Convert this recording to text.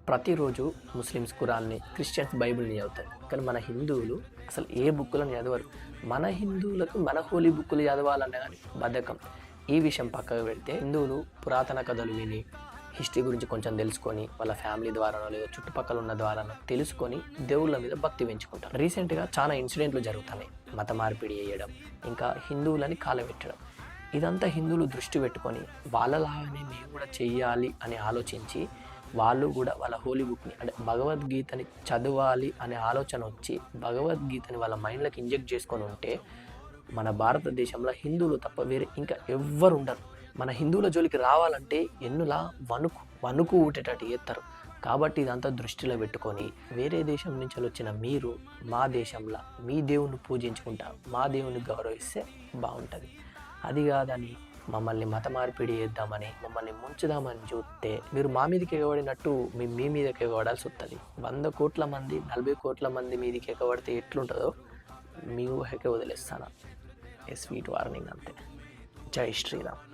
ప్రతిరోజు Muslims ఖురాన్ని, Christians బైబిల్ని చదువుతారు. కానీ మన హిందువులు అసలు ఏ బుక్కులను చదవరు. మన హిందువులకు మన హోలీ బుక్కులు చదవాలన్నా కానీ బద్ధకం. ఈ విషయం పక్కకు పెడితే హిందువులు పురాతన కథలు విని, హిస్టరీ గురించి కొంచెం తెలుసుకొని, వాళ్ళ ఫ్యామిలీ ద్వారానో లేదా చుట్టుపక్కల ఉన్న ద్వారానో తెలుసుకొని దేవుళ్ళ మీద భక్తి పెంచుకుంటారు. రీసెంట్గా చాలా ఇన్సిడెంట్లు జరుగుతున్నాయి. మత మార్పిడి చేయడం, ఇంకా హిందువులని కాలబెట్టడం. ఇదంతా హిందువులు దృష్టి పెట్టుకొని వాళ్ళలాగానే మేము కూడా చెయ్యాలి అని ఆలోచించి వాళ్ళు కూడా వాళ్ళ హోలీ బుక్ని అంటే భగవద్గీతని చదవాలి అనే ఆలోచన వచ్చి భగవద్గీతని వాళ్ళ మైండ్లోకి ఇంజెక్ట్ చేసుకొని ఉంటే మన భారతదేశంలో హిందువులు తప్ప వేరే ఇంకా ఎవ్వరు ఉండరు. మన హిందువుల జోలికి రావాలంటే ఎన్నులా వణుకు ఊటేటట్టు చేస్తారు. కాబట్టి ఇదంతా దృష్టిలో పెట్టుకొని వేరే దేశం నుంచి వచ్చిన మీరు మా దేశంలో మీ దేవుని పూజించుకుంటా మా దేవుని గౌరవిస్తే బాగుంటుంది. అది కాదని మమ్మల్ని మత మార్పిడి చేద్దామని మమ్మల్ని ముంచుదామని చూస్తే మీరు మా మీదకి ఎగబడినట్టు మీ మీదకి ఎగబడాల్సి వస్తుంది. 100 కోట్ల మంది 40 కోట్ల మంది మీదకి ఎగబడితే ఎట్లుంటుందో మీ ఊహకే వదిలేస్తాను. ఏ స్వీట్ వార్నింగ్ అంతే. జై శ్రీరామ్.